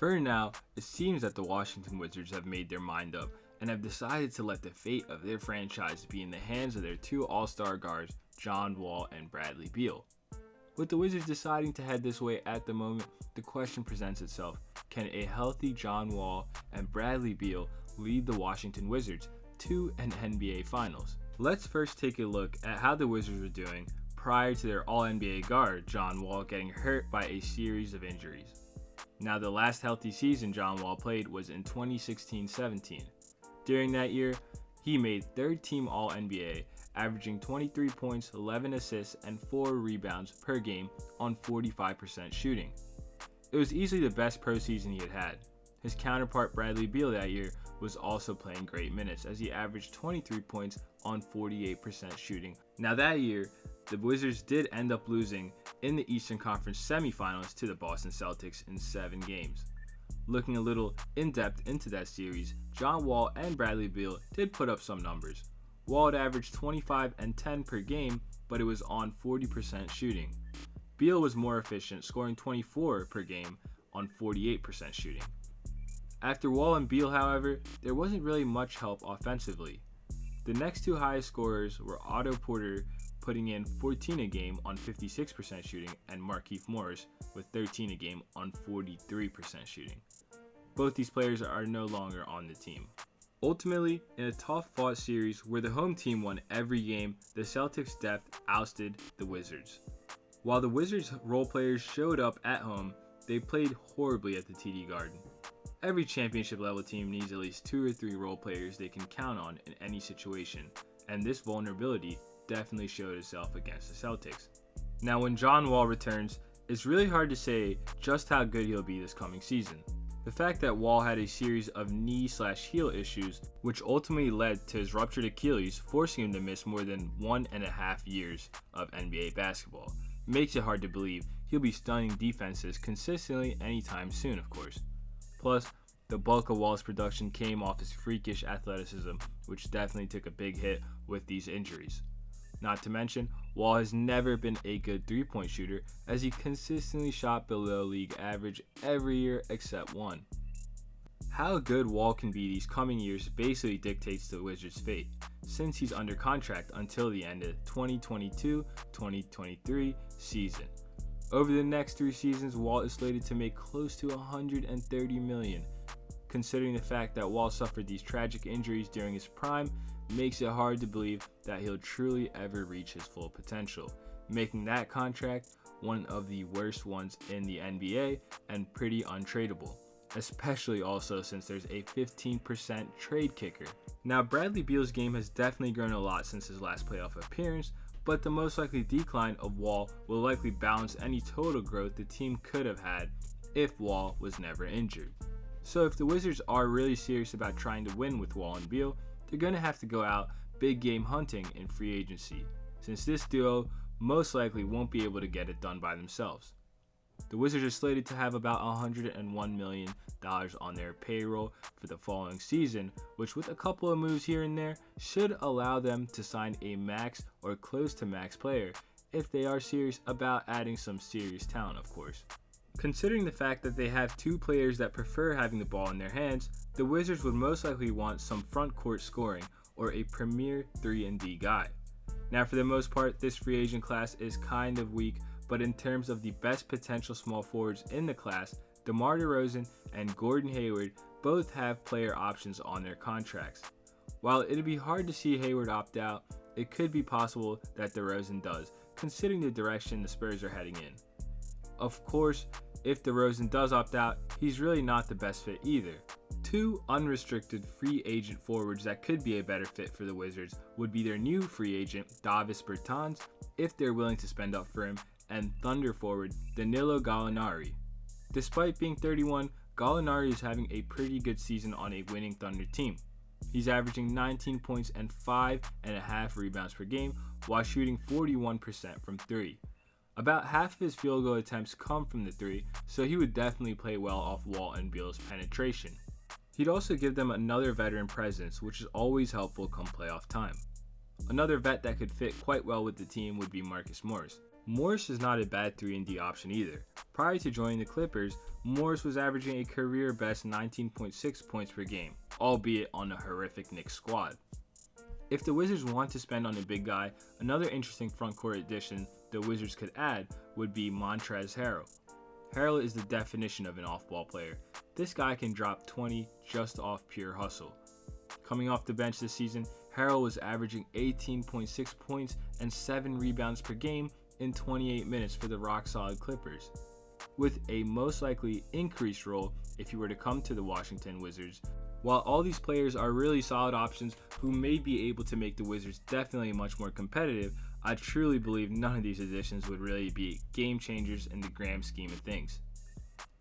For now, it seems that the Washington Wizards have made their mind up and have decided to let the fate of their franchise be in the hands of their two all-star guards, John Wall and Bradley Beal. With the Wizards deciding to head this way at the moment, the question presents itself: can a healthy John Wall and Bradley Beal lead the Washington Wizards to an NBA Finals? Let's first take a look at how the Wizards were doing prior to their All-NBA guard, John Wall, getting hurt by a series of injuries. Now, the last healthy season John Wall played was in 2016-17. During that year, he made third-team All-NBA, averaging 23 points, 11 assists, and 4 rebounds per game on 45% shooting. It was easily the best pro season he had had. His counterpart Bradley Beal that year was also playing great minutes as he averaged 23 points on 48% shooting. Now that year, the Wizards did end up losing in the Eastern Conference semifinals to the Boston Celtics in 7 games. Looking a little in-depth into that series, John Wall and Bradley Beal did put up some numbers. Wall had averaged 25 and 10 per game, but it was on 40% shooting. Beal was more efficient, scoring 24 per game on 48% shooting. After Wall and Beal, however, there wasn't really much help offensively. The next two highest scorers were Otto Porter, putting in 14 a game on 56% shooting, and Markieff Morris with 13 a game on 43% shooting. Both these players are no longer on the team. Ultimately, in a tough-fought series where the home team won every game, the Celtics' depth ousted the Wizards. While the Wizards' role players showed up at home, they played horribly at the TD Garden. Every championship-level team needs at least 2 or 3 role players they can count on in any situation, and this vulnerability definitely showed itself against the Celtics. Now, when John Wall returns, it's really hard to say just how good he'll be this coming season. The fact that Wall had a series of knee/heel issues, which ultimately led to his ruptured Achilles, forcing him to miss more than 1.5 years of NBA basketball, makes it hard to believe he'll be stunning defenses consistently anytime soon, of course. Plus, the bulk of Wall's production came off his freakish athleticism, which definitely took a big hit with these injuries. Not to mention, Wall has never been a good three-point shooter, as he consistently shot below league average every year except one. How good Wall can be these coming years basically dictates the Wizards' fate, since he's under contract until the end of the 2022-2023 season. Over the next 3 seasons, Wall is slated to make close to $130 million. Considering the fact that Wall suffered these tragic injuries during his prime, makes it hard to believe that he'll truly ever reach his full potential, making that contract one of the worst ones in the NBA and pretty untradeable, especially also since there's a 15% trade kicker. Now, Bradley Beal's game has definitely grown a lot since his last playoff appearance, but the most likely decline of Wall will likely balance any total growth the team could have had if Wall was never injured. So if the Wizards are really serious about trying to win with Wall and Beal, they're going to have to go out big game hunting in free agency, since this duo most likely won't be able to get it done by themselves. The Wizards are slated to have about $101 million on their payroll for the following season, which with a couple of moves here and there should allow them to sign a max or close to max player if they are serious about adding some serious talent, of course. Considering the fact that they have 2 players that prefer having the ball in their hands, the Wizards would most likely want some front court scoring or a premier 3-and-D guy. Now, for the most part, this free agent class is kind of weak, but in terms of the best potential small forwards in the class, DeMar DeRozan and Gordon Hayward both have player options on their contracts. While it'd be hard to see Hayward opt out, it could be possible that DeRozan does, considering the direction the Spurs are heading in. Of course, if DeRozan does opt out, he's really not the best fit either. 2 unrestricted free agent forwards that could be a better fit for the Wizards would be their new free agent, Davis Bertans, if they're willing to spend up for him, and Thunder forward, Danilo Gallinari. Despite being 31, Gallinari is having a pretty good season on a winning Thunder team. He's averaging 19 points and 5.5 rebounds per game, while shooting 41% from 3. About half of his field goal attempts come from the 3, so he would definitely play well off Wall and Beal's penetration. He'd also give them another veteran presence, which is always helpful come playoff time. Another vet that could fit quite well with the team would be Marcus Morris. Morris is not a bad 3-and-D option either. Prior to joining the Clippers, Morris was averaging a career best 19.6 points per game, albeit on a horrific Knicks squad. If the Wizards want to spend on a big guy, another interesting frontcourt addition the Wizards could add would be Montrezl Harrell. Harrell is the definition of an off-ball player. This guy can drop 20 just off pure hustle. Coming off the bench this season, Harrell was averaging 18.6 points and 7 rebounds per game in 28 minutes for the rock-solid Clippers. With a most likely increased role if he were to come to the Washington Wizards. While all these players are really solid options who may be able to make the Wizards definitely much more competitive, I truly believe none of these additions would really be game changers in the grand scheme of things.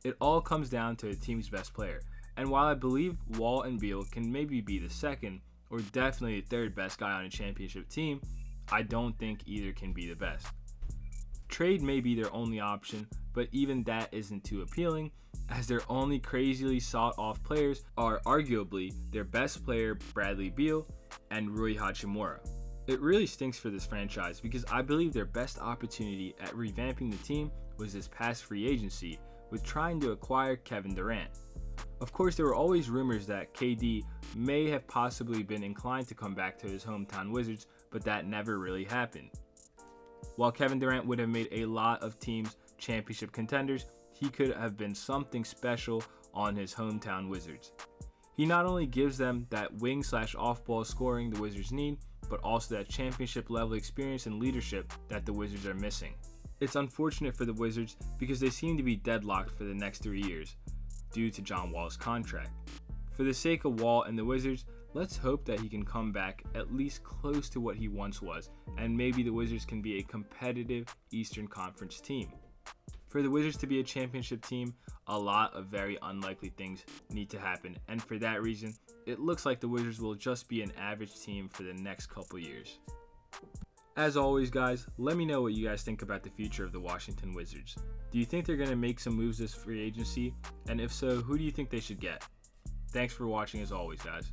It all comes down to a team's best player, and while I believe Wall and Beal can maybe be the second or definitely the third best guy on a championship team, I don't think either can be the best. Trade may be their only option, but even that isn't too appealing, as their only crazily sought-off players are arguably their best player Bradley Beal and Rui Hachimura. It really stinks for this franchise because I believe their best opportunity at revamping the team was this past free agency with trying to acquire Kevin Durant. Of course, there were always rumors that KD may have possibly been inclined to come back to his hometown Wizards, but that never really happened. While Kevin Durant would have made a lot of teams championship contenders, he could have been something special on his hometown Wizards. He not only gives them that wing/off-ball scoring the Wizards need, but also that championship level experience and leadership that the Wizards are missing. It's unfortunate for the Wizards because they seem to be deadlocked for the next 3 years due to John Wall's contract. For the sake of Wall and the Wizards, let's hope that he can come back at least close to what he once was, and maybe the Wizards can be a competitive Eastern Conference team. For the Wizards to be a championship team, a lot of very unlikely things need to happen, and for that reason, it looks like the Wizards will just be an average team for the next couple years. As always, guys, let me know what you guys think about the future of the Washington Wizards. Do you think they're going to make some moves this free agency? And if so, who do you think they should get? Thanks for watching as always, guys.